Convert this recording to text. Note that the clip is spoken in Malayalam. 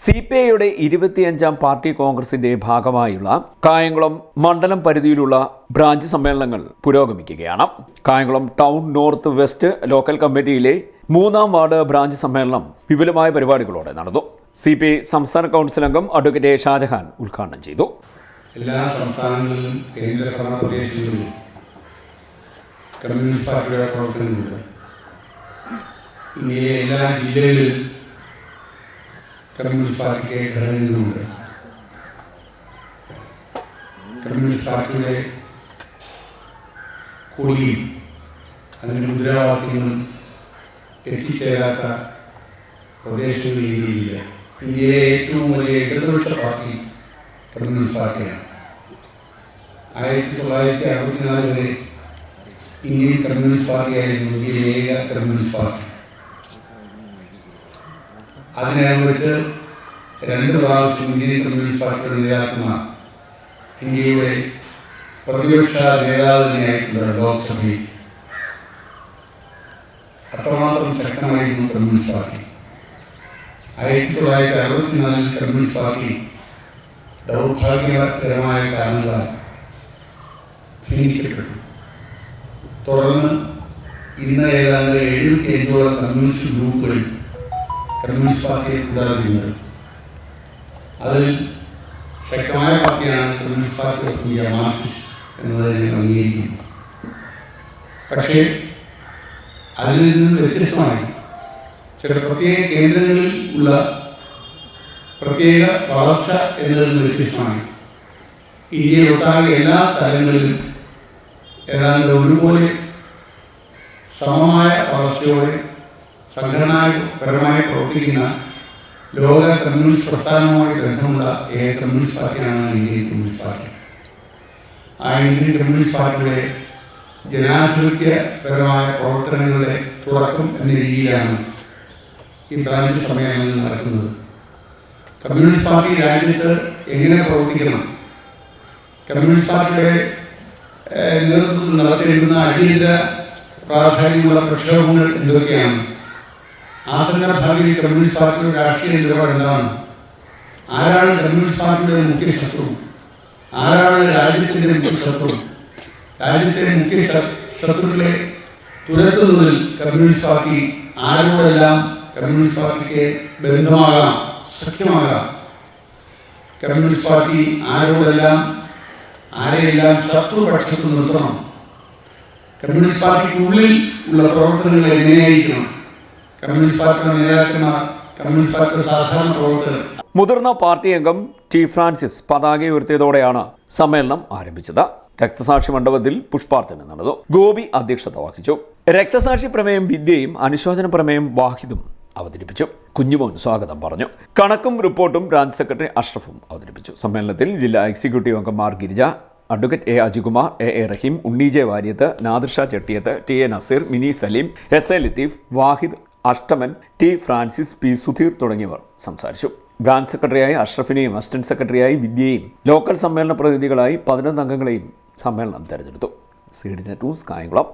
CPIയുടെ 25ാം പാർട്ടി കോൺഗ്രസിന്റെ ഭാഗമായുള്ള കായംകുളം മണ്ഡലം പരിധിയിലുള്ള ബ്രാഞ്ച് സമ്മേളനങ്ങൾ പുരോഗമിക്കുകയാണ്. Kayamkulam town north west local കമ്മിറ്റിയിലെ 3ാം വാർഡ് ബ്രാഞ്ച് സമ്മേളനം വിപുലമായ പരിപാടികളോടെ നടന്നു. CPI സംസ്ഥാന കൗൺസിൽ അംഗം അഡ്വക്കേറ്റ് ഷാജഹാൻ ഉദ്ഘാടനം ചെയ്തു. എല്ലാ സംസ്ഥാനങ്ങളിലും കേന്ദ്രഭരണ പ്രദേശങ്ങളിലും കമ്മ്യൂണിസ്റ്റ് പാർട്ടിയുടെ പ്രവർത്തനങ്ങളുണ്ട്. ഇന്ത്യയിലെ എല്ലാ ജില്ലകളിലും കമ്മ്യൂണിസ്റ്റ് പാർട്ടിക്ക് ഘടകങ്ങളുണ്ട്. കമ്മ്യൂണിസ്റ്റ് പാർട്ടിയുടെ കൊടിയും അതിൻ്റെ മുദ്രാവാക്യങ്ങളും എത്തിച്ചേരാത്ത പ്രദേശങ്ങളിൽ ഇന്ത്യയിലില്ല. ഇന്ത്യയിലെ ഏറ്റവും വലിയ ഇടതുപക്ഷ പാർട്ടി കമ്മ്യൂണിസ്റ്റ് പാർട്ടിയാണ്. 1964 വരെ ഇന്ത്യൻ കമ്മ്യൂണിസ്റ്റ് പാർട്ടിയായിരുന്നു ഇന്ത്യയിലെ ഏക കമ്മ്യൂണിസ്റ്റ് പാർട്ടി. അതിനനുസരിച്ച് 2 പ്രാവശ്യം ഇന്ത്യൻ കമ്മ്യൂണിസ്റ്റ് പാർട്ടിയുടെ നേതാക്കന്മാർ ഇന്ത്യയുടെ പ്രതിപക്ഷ നേതാവ് തന്നെയായിട്ടുള്ള ലോക്സഭയിൽ. അത്രമാത്രം ശക്തമായിരുന്നു കമ്മ്യൂണിസ്റ്റ് പാർട്ടി. 1964 കമ്മ്യൂണിസ്റ്റ് പാർട്ടി ദൗർഭാഗ്യകരമായ കാരണങ്ങളാൽ ഭിന്നിക്കപ്പെട്ടു. തുടർന്ന് ഇന്ന് ഏതാണ്ട് 75ഓളം കമ്മ്യൂണിസ്റ്റ് ഗ്രൂപ്പുകൾ കമ്മ്യൂണിസ്റ്റ് പാർട്ടിയെ കൂടാറുണ്ട്. അതിൽ ശക്തമായ പാർട്ടിയാണ് communist party of India, Marxist എന്നതിനെ അംഗീകരിക്കുന്നു. പക്ഷേ അതിൽ നിന്നും വ്യത്യസ്തമായി ചില പ്രത്യേക കേന്ദ്രങ്ങളിൽ ഉള്ള പ്രത്യേക വളർച്ച എന്നതിൽ നിന്ന് വ്യത്യസ്തമായി ഇന്ത്യയിലൊട്ടാകെ എല്ലാ തലങ്ങളിലും ഏതാണ്ട് ഒരുപോലെ സമമായ വളർച്ചയോടെ സംഘടനാപരമായി പ്രവർത്തിക്കുന്ന ലോക കമ്മ്യൂണിസ്റ്റ് പ്രസ്ഥാനവുമായി ബന്ധമുള്ള ഏക കമ്മ്യൂണിസ്റ്റ് പാർട്ടിയാണ് ഇന്ത്യൻ കമ്മ്യൂണിസ്റ്റ് പാർട്ടി. ആ ഇന്ത്യൻ കമ്മ്യൂണിസ്റ്റ് പാർട്ടിയുടെ ജനാധിപത്യപരമായ പ്രവർത്തനങ്ങളുടെ തുടക്കം എന്ന രീതിയിലാണ് ഈ ബ്രാഞ്ച് സമ്മേളനങ്ങൾ നടക്കുന്നത്. കമ്മ്യൂണിസ്റ്റ് പാർട്ടി രാജ്യത്ത് എങ്ങനെ പ്രവർത്തിക്കണം, കമ്മ്യൂണിസ്റ്റ് പാർട്ടിയുടെ നേതൃത്വത്തിൽ നടത്തിയിരുന്ന അടിയന്തര പ്രാധാന്യമുള്ള പ്രക്ഷോഭങ്ങൾ എന്തൊക്കെയാണ്, ആസന്ന ഭാവിയിൽ കമ്മ്യൂണിസ്റ്റ് പാർട്ടിയുടെ രാഷ്ട്രീയ നിലപാട് എന്താണ്, ആരാണ് കമ്മ്യൂണിസ്റ്റ് പാർട്ടിയുടെ മുഖ്യ ശത്രു, ആരാണ് രാജ്യത്തിൻ്റെ മുഖ്യ ശത്രു, രാജ്യത്തെ മുഖ്യ ശത്രുക്കളെ തുരത്തുന്നതിൽ കമ്മ്യൂണിസ്റ്റ് പാർട്ടി ആരോടെല്ലാം കമ്മ്യൂണിസ്റ്റ് പാർട്ടിക്ക് ബന്ധമാകാം, സഖ്യമാകാം, കമ്മ്യൂണിസ്റ്റ് പാർട്ടി ആരോടെല്ലാം ആരെയെല്ലാം ശത്രുപക്ഷത്ത് നിർത്തണം, കമ്മ്യൂണിസ്റ്റ് പാർട്ടിക്കുള്ളിൽ ഉള്ള പ്രവർത്തനങ്ങൾ എങ്ങനെയായിരിക്കണം, കമ്മ്യൂണിസ്റ്റ് പാർട്ടിയുടെ നേതാക്കന്മാർ, കമ്മ്യൂണിസ്റ്റ് പാർട്ടിയുടെ സാധാരണ പ്രവർത്തകർ. മുതിർന്ന പാർട്ടി അംഗം ടി ഫ്രാൻസിസ് പതാക ഉയർത്തിയതോടെയാണ് സമ്മേളനം ആരംഭിച്ചത്. രക്തസാക്ഷി മണ്ഡപത്തിൽ പുഷ്പാർച്ചന നടന്നു. ഗോപി അധ്യക്ഷത വഹിച്ചു. രക്തസാക്ഷി പ്രമേയം വിദ്യയും അനുശോചന പ്രമേയം വാഹിദും അവതരിപ്പിച്ചു. കുഞ്ഞുമോൻ സ്വാഗതം പറഞ്ഞു. കണക്കും റിപ്പോർട്ടും ബ്രാഞ്ച് സെക്രട്ടറി അഷ്റഫും അവതരിപ്പിച്ചു. സമ്മേളനത്തിൽ ജില്ലാ എക്സിക്യൂട്ടീവ് അംഗന്മാർ Girija, advocate A Ajikumar, A Rahim, Unni J Variyath, Nadir Shah Chettiyath, T A Naseer, Mini Salim, S A Latheef, Wahid, Ashtaman, T Francis, P Sudheer തുടങ്ങിയവർ സംസാരിച്ചു. ബ്രാഞ്ച് സെക്രട്ടറിയായി അഷ്റഫിനെയും അസിസ്റ്റന്റ് സെക്രട്ടറിയായി വിദ്യയെയും ലോക്കൽ സമ്മേളന പ്രതിനിധികളായി 11 അംഗങ്ങളെയും സമ്മേളനം തെരഞ്ഞെടുത്തു. CDNet news, Kayamkulam.